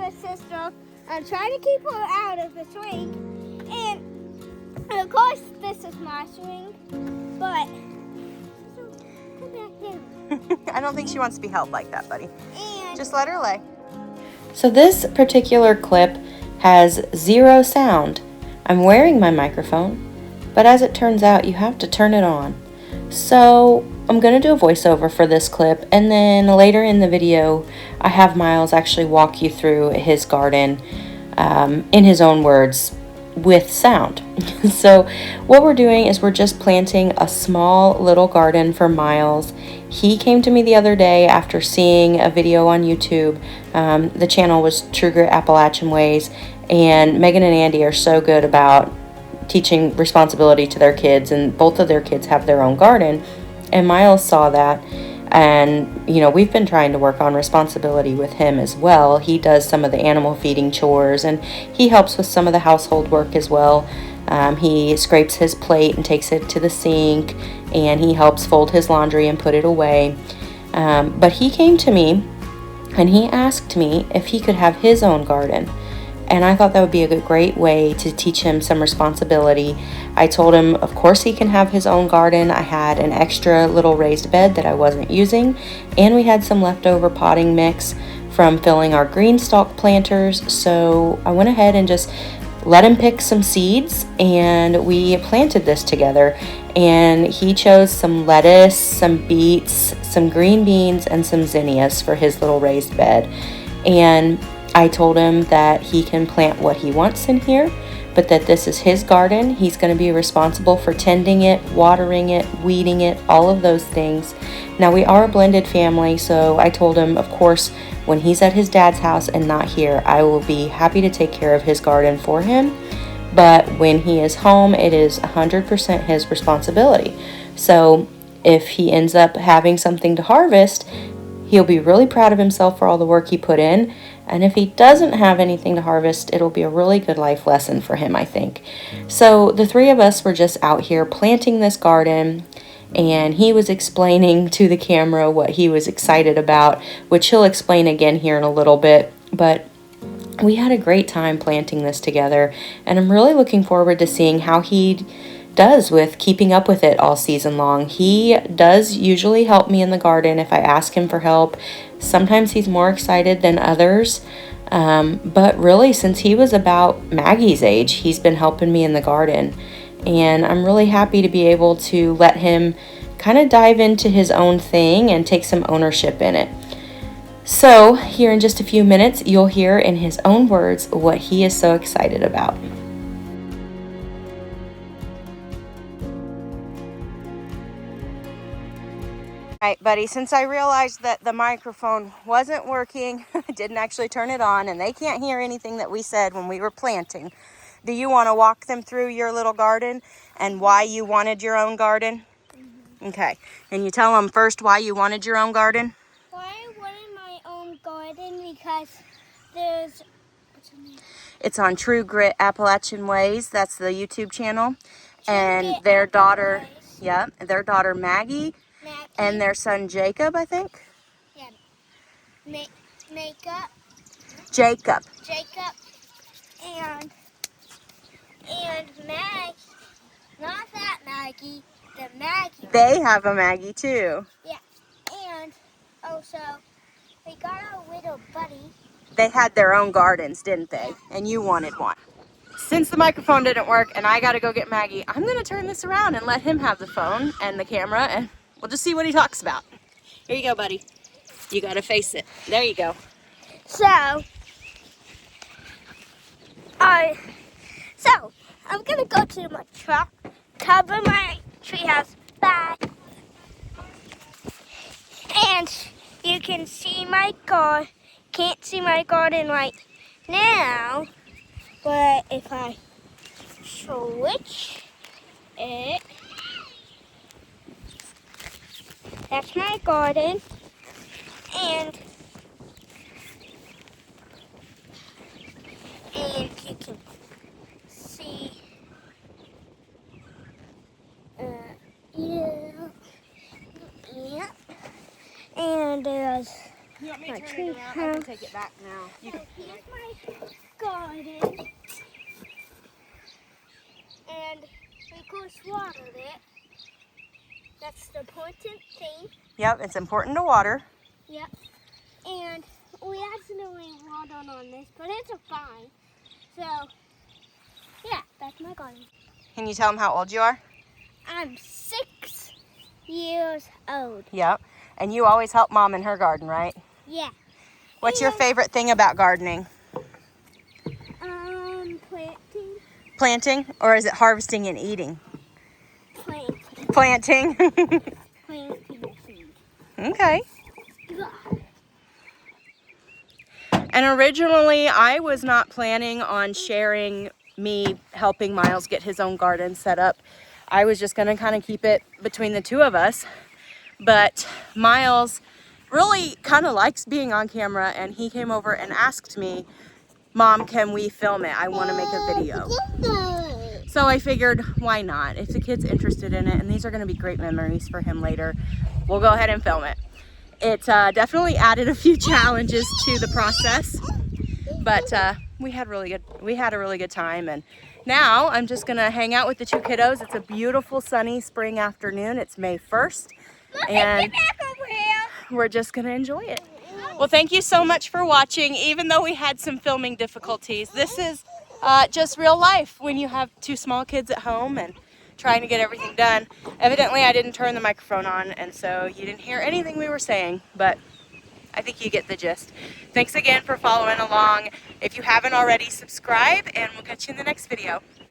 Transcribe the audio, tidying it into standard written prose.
my sister and try to keep her out of the swing. And of course, this is my swing, but come back here. I don't think she wants to be held like that, buddy. And Just let her lay. So this particular clip has 0 sound. I'm wearing my microphone, but as it turns out, you have to turn it on. So I'm going to do a voiceover for this clip, and then later in the video, I have Miles actually walk you through his garden in his own words with sound. So what we're doing is we're just planting a small little garden for Miles. He came to me the other day after seeing a video on YouTube. The channel was True Grit Appalachian Ways, and Megan and Andy are so good about teaching responsibility to their kids, and both of their kids have their own garden. And Miles saw that, and you know, we've been trying to work on responsibility with him as well. He does some of the animal feeding chores, and he helps with some of the household work as well. He scrapes his plate and takes it to the sink, and he helps fold his laundry and put it away. But he came to me and he asked me if he could have his own garden. And I thought that would be a great way to teach him some responsibility. I told him, of course, he can have his own garden. I had an extra little raised bed that I wasn't using, and we had some leftover potting mix from filling our green stalk planters. So I went ahead and just let him pick some seeds, and we planted this together. And he chose some lettuce, some beets, some green beans, and some zinnias for his little raised bed. And I told him that he can plant what he wants in here, but that this is his garden. He's going to be responsible for tending it, watering it, weeding it, all of those things. Now, we are a blended family, so I told him, of course, when he's at his dad's house and not here, I will be happy to take care of his garden for him. But when he is home, it is 100% his responsibility. So if he ends up having something to harvest, he'll be really proud of himself for all the work he put in. And if he doesn't have anything to harvest, it'll be a really good life lesson for him, I think. So the three of us were just out here planting this garden, and he was explaining to the camera what he was excited about, which he'll explain again here in a little bit. But we had a great time planting this together, and I'm really looking forward to seeing how he does with keeping up with it all season long. He does usually help me in the garden if I ask him for help. Sometimes he's more excited than others, but really since he was about Maggie's age, he's been helping me in the garden, and I'm really happy to be able to let him kind of dive into his own thing and take some ownership in it. So here in just a few minutes, you'll hear in his own words what he is so excited about. All right, buddy, since I realized that the microphone wasn't working, I didn't actually turn it on, and they can't hear anything that we said when we were planting. Do you want to walk them through your little garden and why you wanted your own garden? Mm-hmm. Okay, and you tell them first why you wanted your own garden? why I wanted my own garden because there's, what's her name? It's on True Grit Appalachian Ways. That's the YouTube channel. True And Grit their daughter, Appalachian yeah, their daughter Maggie, and their son Jacob, I think. Yeah. Makeup. Jacob. Jacob. And Maggie. Not that Maggie. The Maggie. They have a Maggie too. Yeah. And also, they got a little buddy. They had their own gardens, didn't they? And you wanted one. Since the microphone didn't work and I got to go get Maggie, I'm going to turn this around and let him have the phone and the camera, and we'll just see what he talks about. Here you go, buddy. You got to face it. There you go. So I'm gonna go to my truck, cover my treehouse back, and you can see my garden. Can't see my garden right now, but if I switch it, that's my garden, and you can see, yeah, and there's my actually I have. can take it back now. You can. Here's my garden. And we course watered it. That's the important thing. Yep, it's important to water. Yep. And we accidentally watered on this, but it's fine. So, yeah, that's my garden. Can you tell them how old you are? I'm 6 years old. Yep. And you always help Mom in her garden, right? Yeah. What's your favorite thing about gardening? Planting. Planting, or is it harvesting and eating? Planting. Planting. Planting seeds. Okay. Yeah. And originally, I was not planning on sharing me helping Miles get his own garden set up. I was just going to kind of keep it between the two of us. But Miles really kind of likes being on camera, and he came over and asked me, Mom, can we film it? I want to make a video. So I figured, why not? If the kid's interested in it, and these are going to be great memories for him later, we'll go ahead and film it. It definitely added a few challenges to the process, but we had a really good time. And now I'm just gonna hang out with the two kiddos. It's a beautiful sunny spring afternoon. It's May 1st, and we're just gonna enjoy it. Well, thank you so much for watching. Even though we had some filming difficulties, this is just real life when you have two small kids at home and trying to get everything done. Evidently, I didn't turn the microphone on, and so you didn't hear anything we were saying, but I think you get the gist. Thanks again for following along. If you haven't already, subscribe, and we'll catch you in the next video.